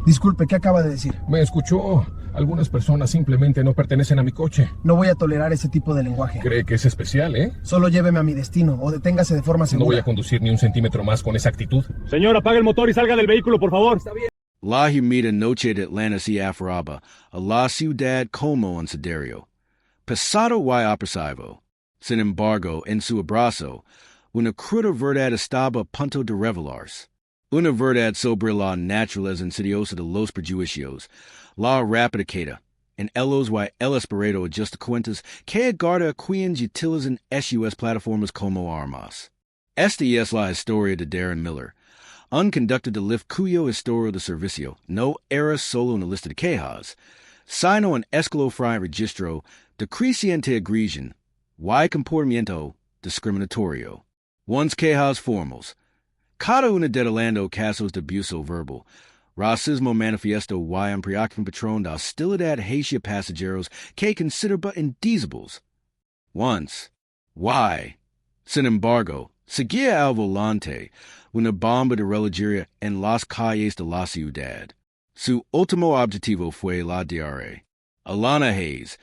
Disculpe, ¿qué acaba de decir? Me escuchó. Algunas personas simplemente no pertenecen a mi coche. No voy a tolerar ese tipo de lenguaje. Cree que es especial, ¿eh? Solo lléveme a mi destino o deténgase de forma segura. No voy a conducir ni un centímetro más con esa actitud. Señor, apague el motor y salga del vehículo, por favor. Está bien. La humida noche de Atlanta si afaraba, a la ciudad como un siderio. Pasado y apresivo. Sin embargo, en su abrazo, una cruda verdad estaba a punto de revelarse. Una verdad sobre la naturaleza insidiosa de los prejuicios, la rapidicata, en ellos y el esperado ajusta cuentas que agarda a quienes utilizan estas plataformas como armas. Esta es la historia de Darren Miller, un conductor de Lyft cuyo historia de servicio no era solo una lista de quejas, sino un escalofriante registro de creciente agresión y comportamiento discriminatorio. One's quejas formals. Cada una detalando casos de abuso verbal, racismo manifiesto y un preocupan patrón de hostilidad hacia pasajeros que consideraba indecibles. Once, why, sin embargo, seguía al volante una bomba de relojería en las calles de la ciudad. Su último objetivo fue la diarrea. Alana Hayes,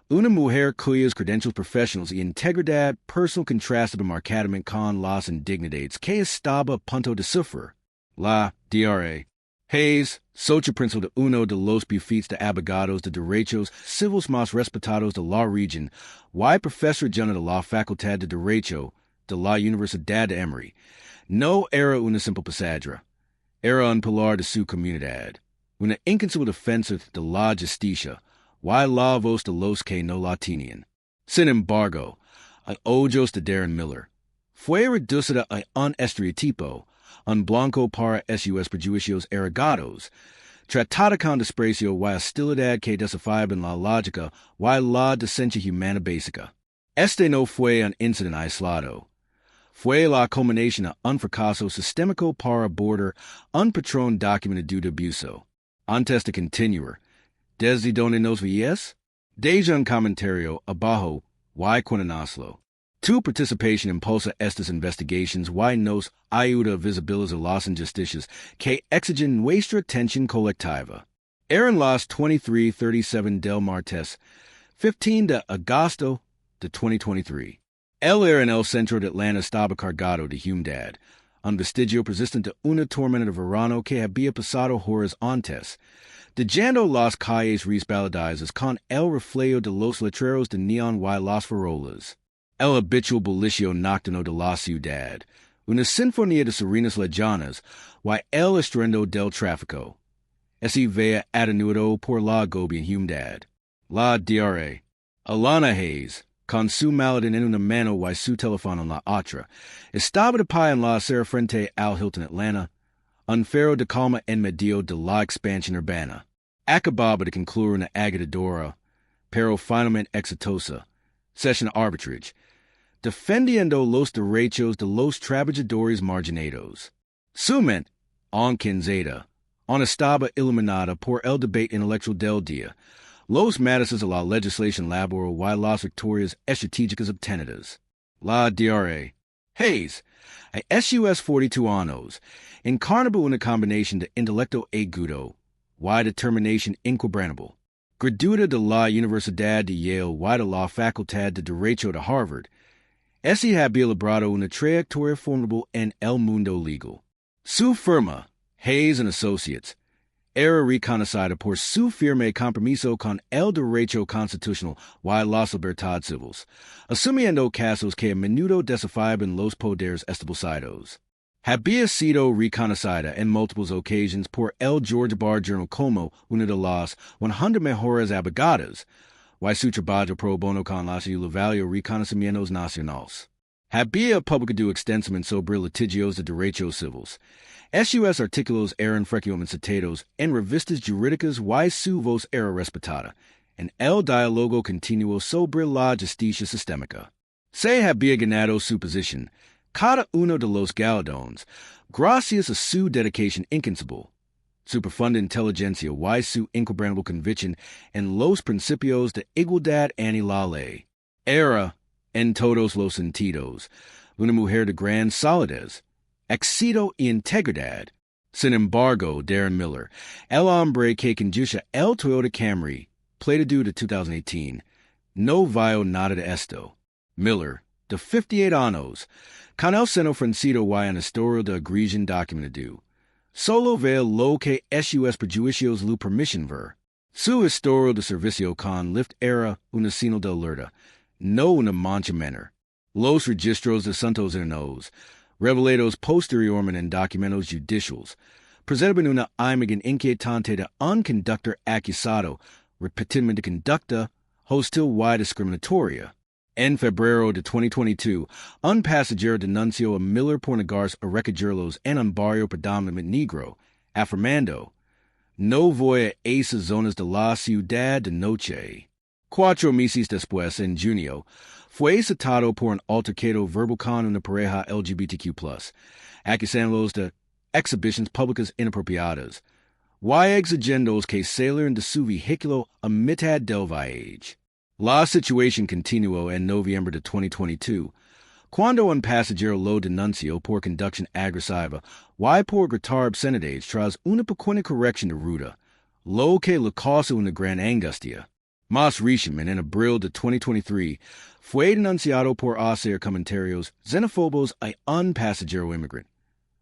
una mujer cuyos credentials profesionales y integridad personal contrastaban marcadamente con las indignidades que estaba a punto de sufrir. La diarrea. Hayes, socio principal de uno de los bufetes de abogados de derechos civiles más respetados de la región, y profesor general de la Facultad de Derecho de la Universidad de Emory, no era una simple pasajera. Era un pilar de su comunidad, una incansable defensa de la justicia, y la voz de los que no la tenían. Sin embargo, a ojos de Darren Miller, fue reducida a un estereotipo, un blanco para sus prejuicios arraigados, tratada con desprecio y hostilidad que desafiaban la lógica y la decencia humana básica. Este no fue un incidente aislado. Fue la culminación de un fracaso sistémico para abordar un patrón documentado de abuso. Antes de continuar, ¿desde donde nos veías? Deja un comentario abajo y cuéntanoslo. Tu participación impulsa estas investigaciones y nos ayuda a visibilizar las injusticias que exigen nuestra atención colectiva. Eran las 23:37 del martes, 15 de agosto de 2023. Él era en el centro de Atlanta estaba cargado de humedad, un vestigio persistente de una tormenta de verano que había pasado horas antes, dejando las calles resbaladizadas con el reflejo de los letreros de neón y las farolas. El habitual bullicio nocturno de la ciudad, una sinfonía de sirenas lejanas y el estruendo del tráfico. Se veía atenuado por la agobia y humedad. La diarrea. Alana Hayes, con su maleta en una mano y su teléfono en la otra, estaba de pie en la acera frente al Hilton Atlanta, un faro de calma en medio de la expansión urbana. Acababa de concluir una agitadora, pero finalmente exitosa, sesión de arbitrage, defendiendo los derechos de los trabajadores marginados. Su mente, aunque quinzada, aún estaba iluminada por el debate intelectual del día, los matices de la legislación laboral y las victorias estratégicas obtenidas. La diarrea. Hayes, a sus 42 años, encarnaba una combinación de intelecto agudo y determinación inquebrantable. Graduada de la Universidad de Yale y de la Facultad de Derecho de Harvard, había labrado una trayectoria formidable en el mundo legal. Su firma, Hayes Associates, era reconocida por su firme compromiso con el derecho constitucional y las libertades civiles, asumiendo casos que a menudo desafiaban los poderes establecidos. Había sido reconocida en múltiples ocasiones por el Georgia Bar Journal como una de las 100 mejores abogadas, y su trabajo pro bono con los elevados reconocimientos nacionales. Había publicado extensamente sobre litigios de derechos civiles. Sus artículos eran frecuentemente citados en revistas jurídicas y su voz era respetada en el diálogo continuo sobre la justicia sistémica. Se había ganado su posición, cada uno de los galardones, gracias a su dedicación incansable, su profunda inteligencia y su inquebrantable convicción en los principios de igualdad ante la ley. Era, en todos los sentidos, una mujer de gran solidez, éxito y integridad, Sin embargo, Darren Miller, El Hombre que Conduce El Toyota Camry, play to do to 2018, no vio nada de esto. Miller, de 58 años, con el seno francido y una historia de agresión documentado. Solo ve lo que sus prejuicios lo permiten ver. Su historia de servicio con Lyft era una señal de alerta, no una mancha menor. Los registros de Santos Hernos, revelados posteriormente en documentos judiciales, preservan una imagen inquietante de un conductor acusado, repetidamente de conducta hostil y discriminatoria. En febrero de 2022, un pasajero denunció a Miller por negarse a recogerlos en un barrio predominantemente negro, afirmando, no voy a esas zonas de la ciudad de noche. 4 meses después, en junio, fue citado por un altercado verbal con una pareja LGBTQ+, acusándolos de exhibiciones públicas inapropiadas, y exigiendo que salieran de su vehículo a mitad del viaje. La situación continuó en noviembre de 2022, cuando un pasajero lo denunció por conducción agresiva y por gritar obscenidades tras una pequeña corrección de ruta, lo que le causó una gran angustia. Más recientemente, en abril de 2023, fue denunciado por hacer comentarios xenófobos a un pasajero inmigrante,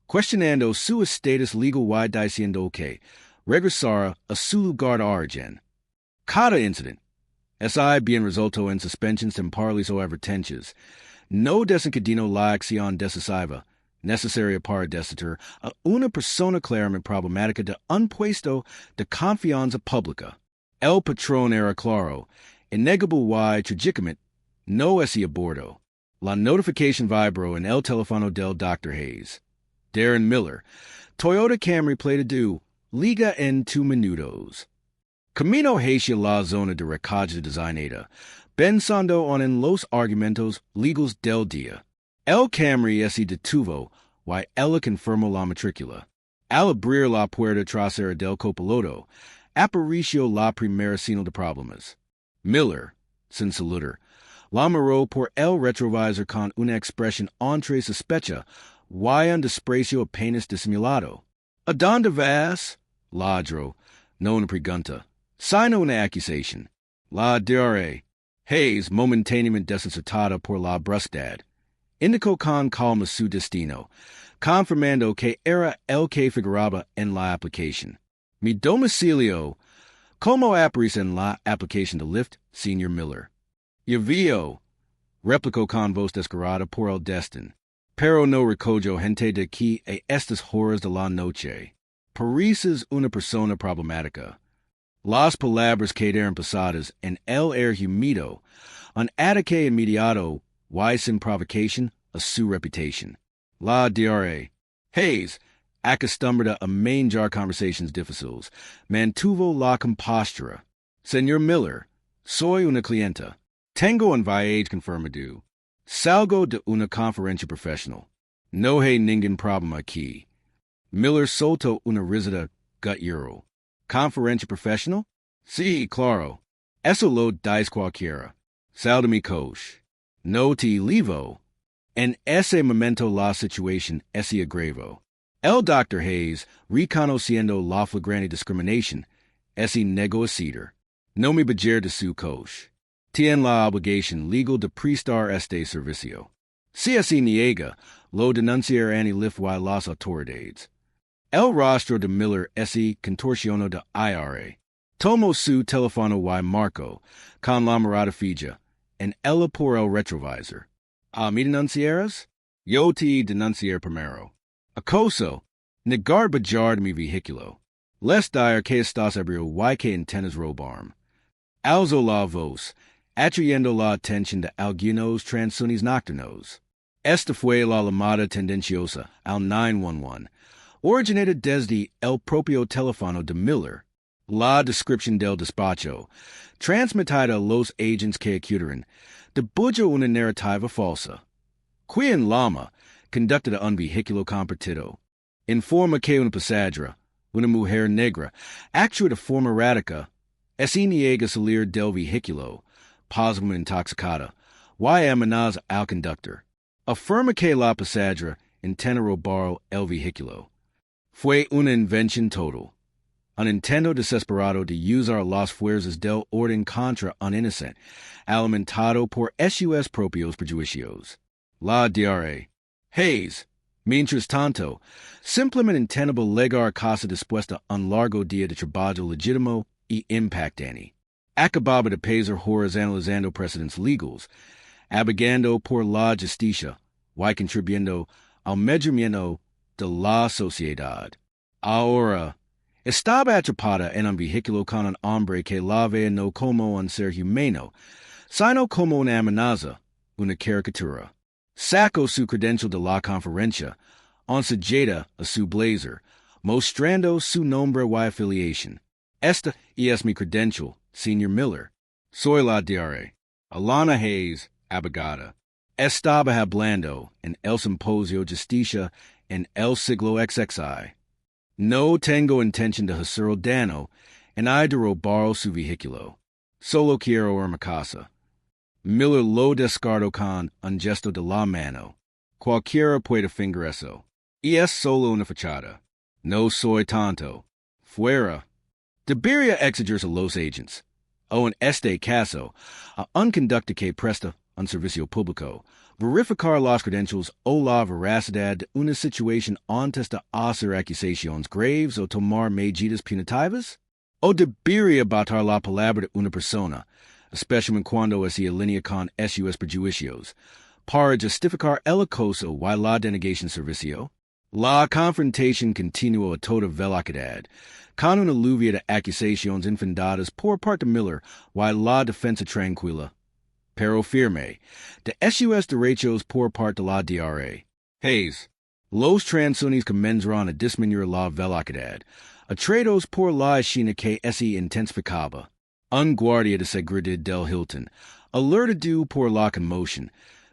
cuestionando su estatus legal y diciendo que regresara a su lugar de origen. Cada incidente, SI bien resuelto en suspensions temporales o advertencias, no desencadenó la acción decisiva necesaria para destituir a una persona claramente problemática de un puesto de confianza pública. El patrón era claro, innegable y trágicamente no hacía bordo. La notificación vibró en el teléfono del Dr. Hayes. Darren Miller, Toyota Camry play to do, liga en 2 minutos. Camino hacia la zona de recoge designada, pensando en los argumentos legales del día. El Camry se detuvo y ella confirmó la matrícula. Al abrir la puerta trasera del copiloto, apareció la primera señal de problemas. Miller, sin saludar, la miró por el retrovisor con una expresión entre sospecha y un desprecio apenas disimulado. ¿A dónde vas? Ladro, no una pregunta, sino una acusación. La diarrea, Hayes, momentáneamente desconcertada por la brusquedad, indicó con calma su destino, confirmando que era el que figuraba en la aplicación. Mi domicilio, como aparece en la aplicación de Lyft, Señor Miller. Yo veo, replicó con voz descarada por el destino, pero no recojo gente de aquí a estas horas de la noche. Pareces una persona problemática. Las palabras quedaron pasadas en el aire humido, un ataque inmediato y sin provocación a su reputación. La diarrea, Hayes, acostumbrada a manejar conversaciones difíciles, mantuvo la compostura. Señor Miller, soy una clienta. Tengo un viaje confirmado. Salgo de una conferencia profesional. No hay ningún problema aquí. Miller soltó una risita guttural. ¿Conferencia profesional? Sí, claro. Eso lo dice cualquiera. Sal de mi coche. No te levo. En ese momento la situación se agravó. El Dr. Hayes, reconociendo la flagrante discriminación, se negó a ceder. No me bajar de su coche. Tiene la obligación legal de prestar este servicio. Si se niega, lo denunciará en Lyft y las autoridades. El rostro de Miller se contorsionó de ira. Tomó su teléfono y marcó, con la mirada fija, en ella por el retrovisor. ¿A mi denunciaras? Yo te denunciaré primero. Acoso, negar bajar de mi vehículo. Les dire que estás ebrio y que intentas robarme. Alzo la voz, atrayendo la atención de algunos transunis nocturnos. Esta fue la llamada tendenciosa al 911, originada desde el propio teléfono de Miller. La descripción del despacho, transmitida a los agents que acudieron, divulga una narrativa falsa. Quien Lama, conducta un vehículo compartido, informa que una pasajera, una mujer negra, actúa de forma errática, se niega a salir del vehículo, posiblemente intoxicada, y amenaza al conductor. Afirma que la pasajera intenta robar el vehículo. Fue una invención total. Un intento desesperado de usar las fuerzas del orden contra un inocente, alimentado por sus propios prejuicios. La diarrea. Hayes. Mientras tanto, simplemente intentaba llegar a casa después de un largo día de trabajo legítimo y impactante. Acababa de pasar horas analizando precedentes legales, abogando por la justicia, y contribuyendo al mejoramiento de la sociedad. Ahora, estaba atrapada en un vehículo con un hombre que la veía no como un ser humano, sino como una amenaza, una caricatura. Sacó su credencial de la conferencia, ensayada a su blazer, mostrando su nombre y afiliación. Esta es mi credencial, Señor Miller. Soy la diarrea. Alana Hayes, abogada. Estaba hablando en el simposio Justicia en el siglo XXI. No tengo intención de hacer daño, en de robar su vehículo. Solo quiero ir a casa. Miller lo descartó con un gesto de la mano. Cualquiera puede fingir eso. Y es solo una fachada. No soy tonto. Fuera. Debería exigirse a los agents, o en este caso, a un conductor que presta un servicio público, verificar las credentials o la veracidad de una situación antes de hacer acusaciones graves o tomar medidas punitivas? ¿O debería batar la palabra de una persona, especialmente cuando se alinea con sus prejuicios, para justificar el acoso y la denegación de servicio? La confrontación continuó a toda velocidad, con una lluvia de acusaciones infundadas por parte de Miller y la defensa tranquila, pero firme, de sus derechos por parte de la diarrea. Hayes, los transunis comenzaron a disminuir la velocidad, atraídos por la escena que se intensificaba. Un guardia de seguridad del Hilton, alertado por la conmoción,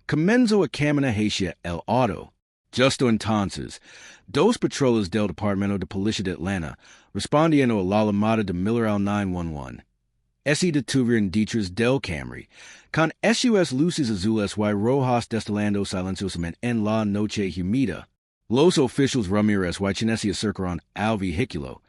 comenzó a caminar hacia el auto. Justo entonces, dos patrolas del Departamento de Policía de Atlanta, respondiendo a la llamada de Miller al 911, se detuvieron detrás del Camry, con sus luces azules y rojas destilando silenciosamente en la noche húmeda. Los oficiales Ramírez y Chin se acercaron al vehículo.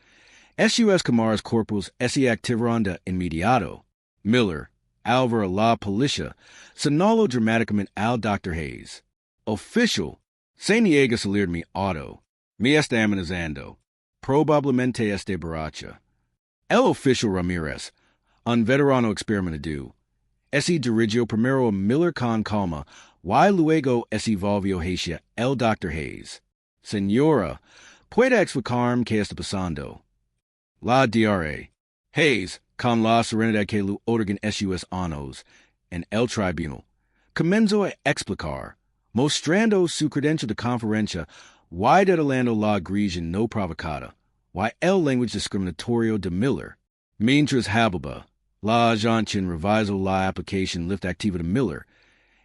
Sus cámaras corporales se activaron de inmediato. Miller, al ver a la policía, señaló dramáticamente al Dr. Hayes. Oficial, se niega a salir de mi auto. Me está amenazando. Probablemente este borracha. El oficial Ramírez, un veterano experimentado, se dirigió primero a Miller con calma y luego se volvió hacia el Dr. Hayes. Señora, ¿puede explicarme qué está pasando? La diarrea. Hayes, con la serenidad que le otorgan sus años, en el tribunal, comenzó a explicar, mostrando su credencial de conferencia y detallando la agresión no provocada, y el lenguaje discriminatorio de Miller. Mientras hablaba, la agente revisó la aplicación Lyft activa de Miller,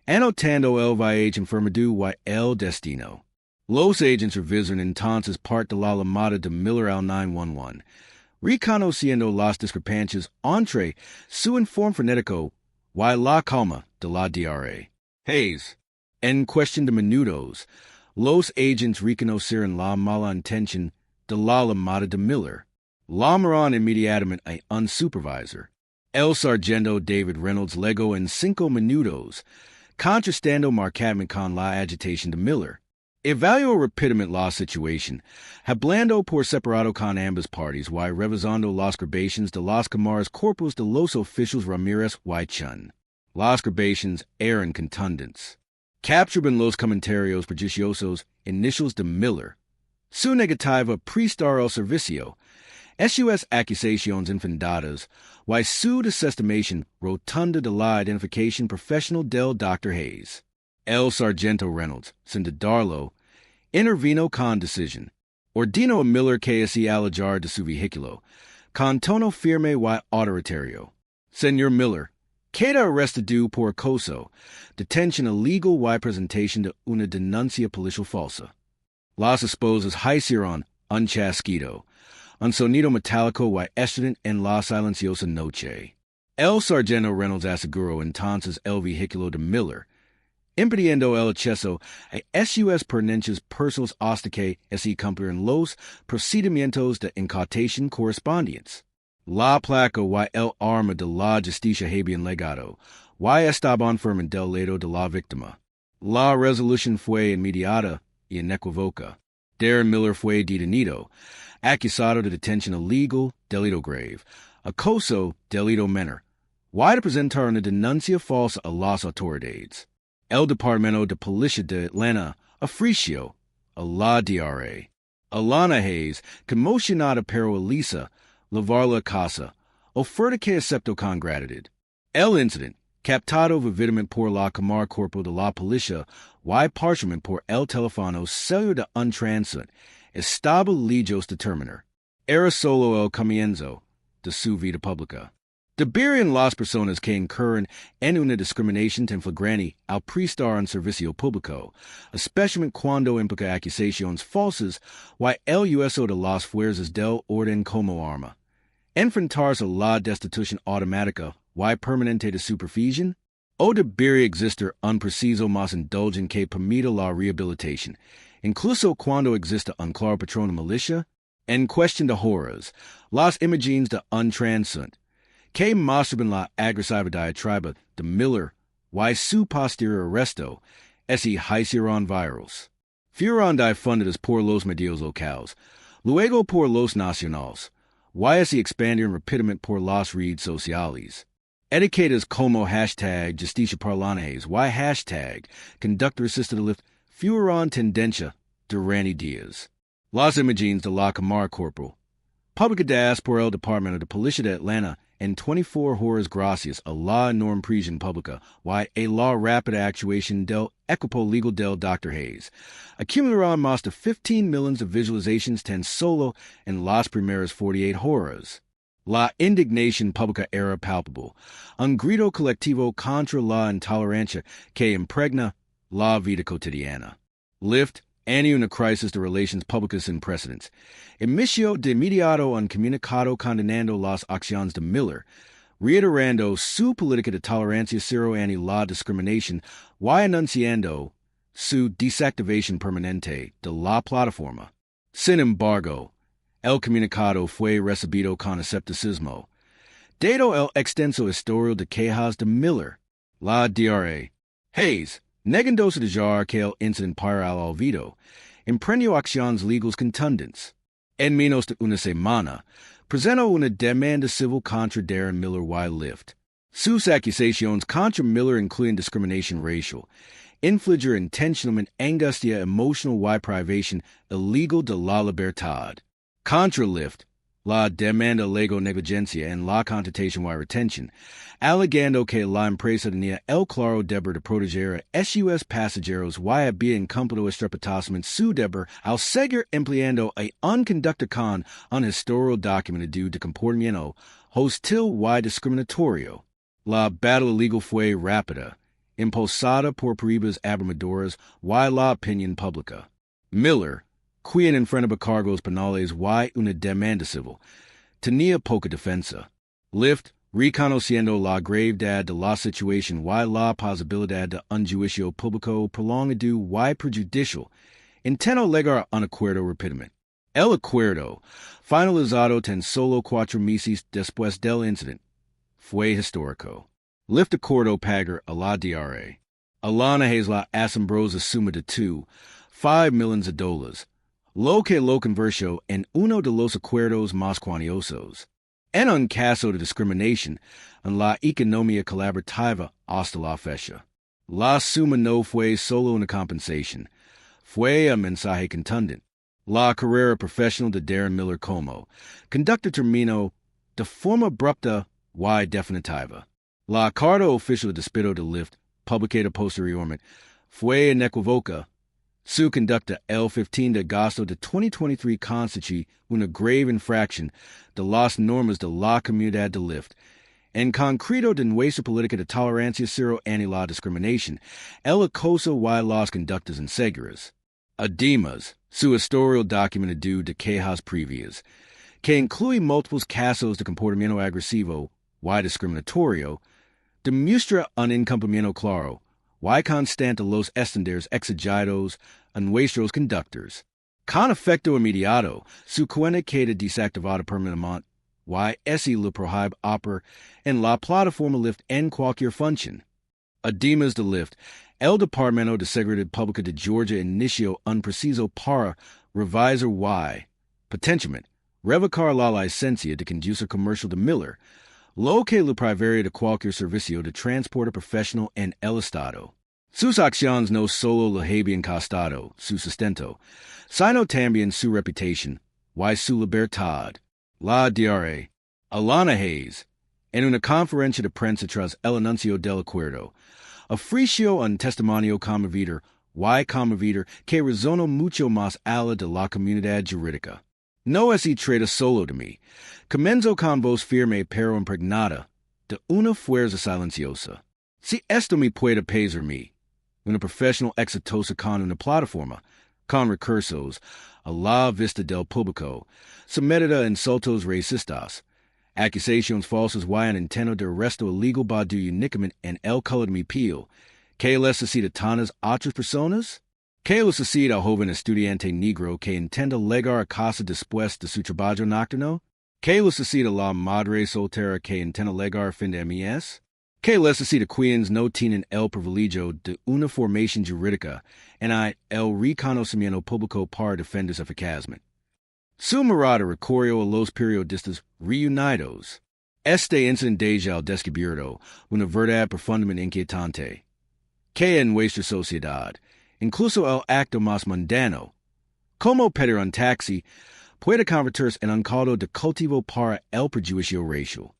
anotando el viaje informado y el destino. Los agents revisaron entonces parte de la llamada de Miller al 911, reconociendo las discrepancias entre su informe frenético y la calma de la diarrea. Hayes, en cuestión de minutos, los agents reconocieron la mala intención de la llamada de Miller. Llamaron inmediatamente a un supervisor. El sargento David Reynolds legó en 5 minutos, contrastando marcadamente con la agitación de Miller. Evaluó rápidamente la situación, hablando por separado con ambas partes y revisando las grabaciones de las cámaras corporales de los oficiales Ramírez y Chun. Las grabaciones eran contundentes. Capturaban los comentarios prejuiciosos iniciales de Miller, su negativa a prestar el servicio, sus acusaciones infundadas y su desestimación rotunda de la identificación profesional del Dr. Hayes. El sargento Reynolds, sin dudarlo, intervino con decisión. Ordenó a Miller que se alejara de su vehículo, con tono firme y autoritario. Señor Miller, queda arrestado por acoso, detención ilegal y presentación de una denuncia policial falsa. Las esposas hicieron un chasquido, un sonido metálico y estridente en la silenciosa noche. El sargento Reynolds aseguró entonces el vehículo de Miller, Impidiendo el acceso a sus pertinentes personas hasta que se cumplan los procedimientos de incautación correspondientes. La placa y el arma de la justicia habían legado, y estaban firmes del lado de la víctima. La resolución fue inmediata y inequívoca. Darren Miller fue detenido, acusado de detención ilegal, delito grave, acoso, delito menor, y de presentar una denuncia falsa a las autoridades. El Departamento de Policía de Atlanta ofreció a la DRA, Alana Hayes, conmocionada pero Elisa, lavar la casa, oferta que aceptó con gratitud. El incidente, captado vividamente por la cámara corporal de la policía y parcialmente por el teléfono celular de un transeúnte, estaba lejos de terminar. Era solo el comienzo de su vida pública. Deberían las personas que incurren en una discriminación tan flagrante al prestar un servicio público, especialmente cuando implica acusaciones falsas y el uso de las fuerzas del orden como arma, enfrentarse a la destitución automática y permanente de supervisión, o debería existir un proceso más indulgente que permita la rehabilitación, incluso cuando exista un claro patrón de milicia. En cuestión de horas, las imágenes de un transeúnte que mostraban la agresiva diatriba de Miller y su posterior arresto se hicieron virales. Fueron difundidas por los medios locales, luego por los nacionales, y se expandieron rápidamente por las redes sociales. Etiquetas como hashtag Justicia Parlantes y hashtag Conductor Assisted Lyft fueron tendencia durante días. Las imágenes de la cámara corporal, publicadas por el Departamento de Policía de Atlanta en 24 horas gracias a la enorme presión pública y a la rápida actuación del equipo legal del Dr. Hayes, acumularon más de 15 millones de visualizaciones tan solo en las primeras 48 horas. La indignación pública era palpable, un grito colectivo contra la intolerancia que impregna la vida cotidiana. Lyft, ante una crisis de relaciones públicas sin precedentes, emitió de inmediato un comunicado condenando las acciones de Miller, reiterando su política de tolerancia cero ante la discriminación y anunciando su desactivación permanente de la plataforma. Sin embargo, el comunicado fue recibido con escepticismo. Dado el extenso historial de quejas de Miller, la DRA, Hayes, negándose de dejar que el incidente para al olvido, emprendió acciones legales contundentes. En menos de una semana, presentó una demanda civil contra Darren Miller y Lyft. Sus acusaciones contra Miller incluyen discriminación racial, infligir intencionalmente angustia emocional y privación ilegal de la libertad. Contra Lyft, la demanda alegó negligencia en la contratación y retención, alegando que la empresa tenía el claro deber de proteger a sus pasajeros y había incumplido estrepitosamente su deber al seguir empleando a un conductor con un historial documentado de comportamiento hostil y discriminatorio. La batalla legal fue rápida, impulsada por pruebas abrumadoras y la opinión pública. Miller, quien enfrentaba cargos penales y una demanda civil, tenía poca defensa. Lyft, reconociendo la gravedad de la situación y la posibilidad de un juicio público prolongado y perjudicial, intentó llegar a un acuerdo rápidamente. El acuerdo, finalizado tan solo 4 meses después del incidente, fue histórico. Lyft acordó pagar a la DRA, Alana Hayes la asombrosa suma de $5 millones, lo que lo convirtió en uno de los acuerdos más cuantiosos. En un caso de discriminación en la economía colaborativa hasta la fecha, la suma no fue solo una compensación, fue un mensaje contundente. La carrera profesional de Darren Miller como conductor terminó de forma abrupta y definitiva. La carta oficial de despido de Lyft, publicada posteriormente, fue inequívoca. Su conducta el 15 de agosto de 2023 constituye una grave infracción de las normas de la comunidad de Lyft. En concreto, de nuestra política de tolerancia cero ante la discriminación, el acoso y las conductas inseguras. Además, su historial documentado de quejas previas, que incluye múltiples casos de comportamiento agresivo y discriminatorio, demuestra un incumplimiento claro y constante los estenders exigidos a nuestros conductors. Con efecto inmediato, su cuenta queda desactivada permanentemente, y ese lo prohíbe operar en la plataforma Lyft en cualquier función. Además de Lyft, el Departamento de Seguridad Pública de Georgia inició un proceso para revisar y, potencialmente, revocar la licencia de conducir comercial de Miller, lo que le privaría de cualquier servicio de transporte profesional en el estado. Sus acciones no solo le habían costado su sustento, sino también su reputación y su libertad. La diaria Alana Hayes, en una conferencia de prensa tras el anuncio del acuerdo, ofreció un testimonio conmovedor que resonó mucho más allá de la comunidad jurídica. No se trata solo de mí. Comenzó con voz firme pero impregnada de una fuerza silenciosa. Si esto me puede pesar mí, una profesional exitosa con una plataforma, con recursos, a la vista del público, sometida a insultos racistas, acusaciones falsas y un intento de arresto ilegal bajo únicamente en el color de mi piel, ¿qué les sucede a tantas otras personas? ¿Qué le sucede al joven estudiante negro que intenta llegar a casa después de su trabajo nocturno? ¿Qué le sucede a la madre soltera que intenta llegar a fin de mes? ¿Qué les sucede a quienes no tienen el privilegio de una formación jurídica en el reconocimiento público para defenderse eficazmente? Su mirada recorrió a los periodistas reunidos. Este incidente ya descubierto una verdad profundamente inquietante, que en nuestra sociedad, incluso el acto más mundano, como pedir un taxi, puede convertirse en un caldo de cultivo para el prejuicio racial.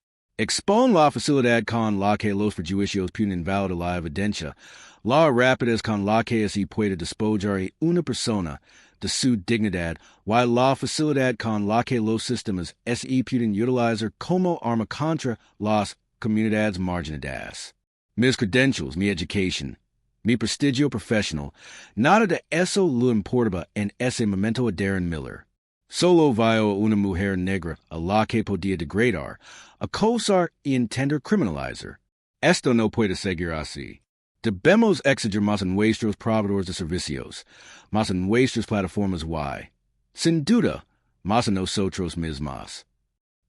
Expone la facilidad con la que los prejuicios pueden invalidar la evidencia, la rapidez con la que se puede despojar a una persona de su dignidad, y la facilidad con la que los sistemas se pueden utilizar como arma contra las comunidades marginadas. Mis credentials, mi educación, mi prestigio profesional, nada de eso le importaba en ese momento a Darren Miller. Solo vio a una mujer negra a la que podía degradar, acosar y intender criminalizar. Esto no puede seguir así. Debemos exigir más en nuestros proveedores de servicios, más en nuestras plataformas y, sin duda, más en nosotros mismos.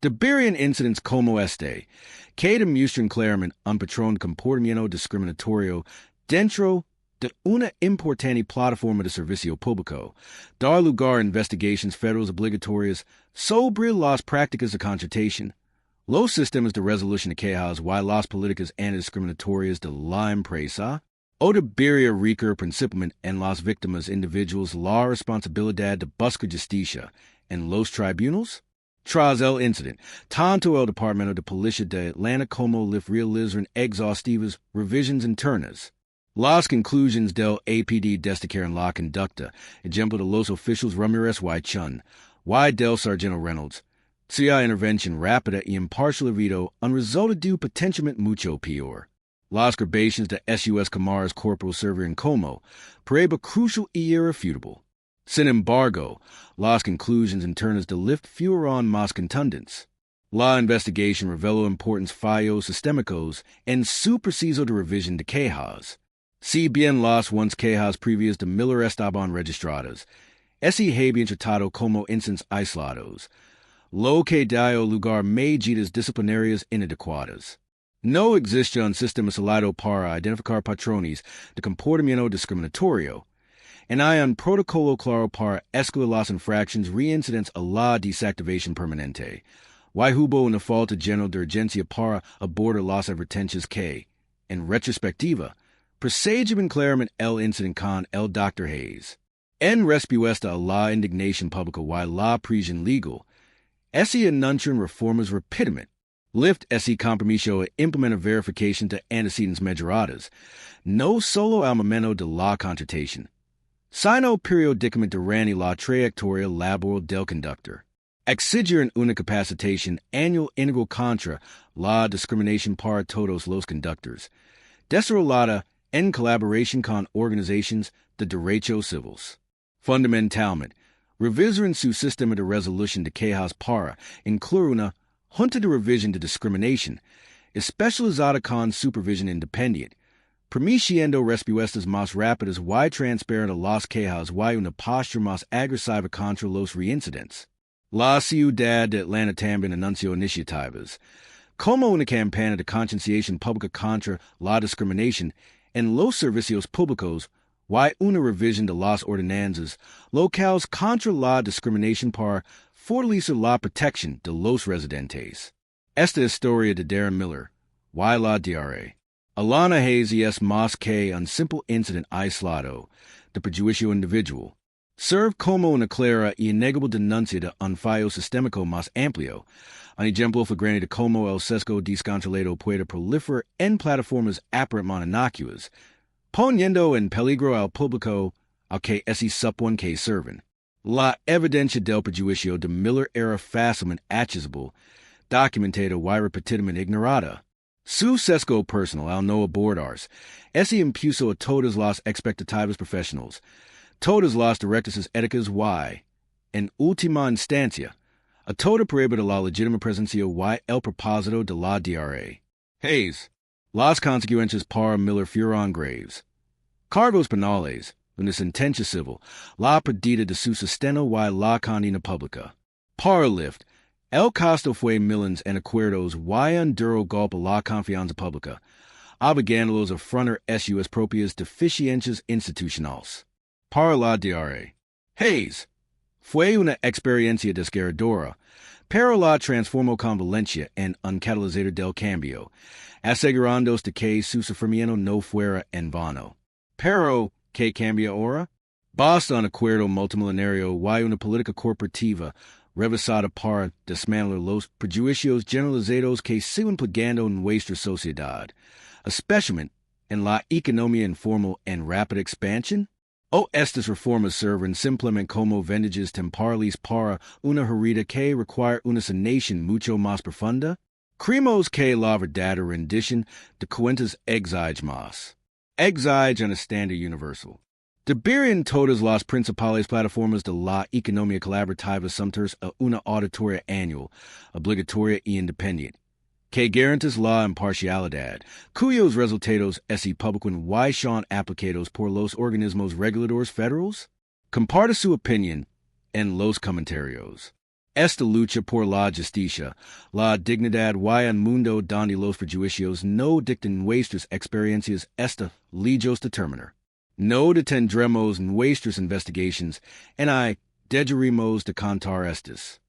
Deberían incidentes como este, que demuestran claramente un patrón de comportamiento discriminatorio dentro de una importante plataforma de servicio público, dar lugar a investigaciones federales obligatorias sobre las prácticas de contratación, los sistemas de resolución de quejas y las políticas antidiscriminatorias de la empresa, o debería recaer principalmente en las víctimas individuales la responsabilidad de buscar justicia en los tribunales? Tras el incidente, tanto el Departamento de Policía de Atlanta como Lyft realizaron exhaustivas revisiones internas. Las conclusiones del APD destacaron la conducta, ejemplo de los oficiales Ramirez y Chun, y del sargento Reynolds. Sea intervención rápida y imparcial debido un resultado potencialmente mucho peor. Las grabaciones de SUS Camar's corporal survivieron como prueba crucial y irrefutable. Sin embargo, las conclusiones internas de Lyft fueron más contundentes. La investigación reveló importantes fallos sistémicos en su proceso de revisión de quejas. Si bien las quejas previas de Miller estaban registradas, ese habían tratado como incidentes aislados, lo que dio lugar a medidas disciplinarias inadecuadas. No existe un sistema sólido para identificar patrones de comportamiento discriminatorio, y hay un protocolo claro para excluir las infracciones reincidentes a la desactivación permanente. Y hubo una falta general de urgencia para abordar las advertencias que, en retrospectiva, presagiaban claramente el incidente con el Dr. Hayes. En respuesta a la indignación pública y la presión legal, se anunciaron reformas rápidamente. Lyft ese compromiso a implementar verificación de antecedentes mejoradas, no solo al momento de la contratación, sino periódicamente durante la trayectoria laboral del conductor. Exigieron una capacitación anual integral contra la discriminación para todos los conductores, desarrollada en colaboración con organizaciones de derechos civiles. Fundamentalmente, revisaron su sistema de resolución de quejas para incluir una junta de revisión de discriminación, especializada con supervisión independiente, permitiendo respuestas más rápidas y transparentes a las quejas y una postura más agresiva contra los reincidentes. La ciudad de Atlanta también anunció iniciativas como una campaña de concienciación pública contra la discriminación en los servicios públicos y una revisión de las ordenanzas locales contra la discriminación para fortalecer la protección de los residentes. Esta historia de Darren Miller, y la DRA. Alana Hayes es más que un simple incidente aislado de prejuicio individual. Serve como una clara y innegable denuncia de un fallo sistémico más amplio, un ejemplo flagrante de cómo el sesgo descontrolado puede proliferar en plataformas aparentemente innocuas, poniendo en peligro al público al que se supone que sirven. La evidencia del prejuicio de Miller era fácilmente accesible, documentada y repetidamente ignorada. Su sesgo personal al no abordarse ese impuso a todas las expectativas profesionales, todas las directrices éticas y, en última instancia, a toda prueba de la legítima presencia y el propósito de la DRA. Hayes, las consecuencias para Miller fueron graves. Cargos penales, una sentencia civil, la pérdida de su sustento y la condena pública. Para Lyft, el costo fue millions en acuerdos y un duro golpe a la confianza pública, obligándolos a afrontar sus propias deficiencias institucionales. Para la DRA, Hayes fue una experiencia desgarradora, pero la transformó con violencia en un catalizador del cambio, asegurándose de que su sufrimiento no fuera en vano. Pero, ¿qué cambia ahora? Basta un acuerdo multimilenario y una política corporativa revisada para desmantelar los prejuicios generalizados que siguen plagando en nuestra sociedad, especialmente en la economía informal en rápida expansión? ¿O estas reformas sirven simplemente como vendajes temporales para una herida que requiere una sanación mucho más profunda? Creemos que la verdadera rendición de cuentas exige más. Exige un estándar universal. Deberían todas las principales plataformas de la economía colaborativa someterse a una auditoría anual, obligatoria y independiente, que garantice la imparcialidad, cuyos resultados se publican y son aplicados por los organismos reguladores federales? Comparte su opinión en los comentarios. Esta lucha por la justicia, la dignidad y un mundo donde los prejuicios no dictan nuestras experiencias esta lejos de terminar. No detendremos nuestras investigaciones y dejaremos de contar estas.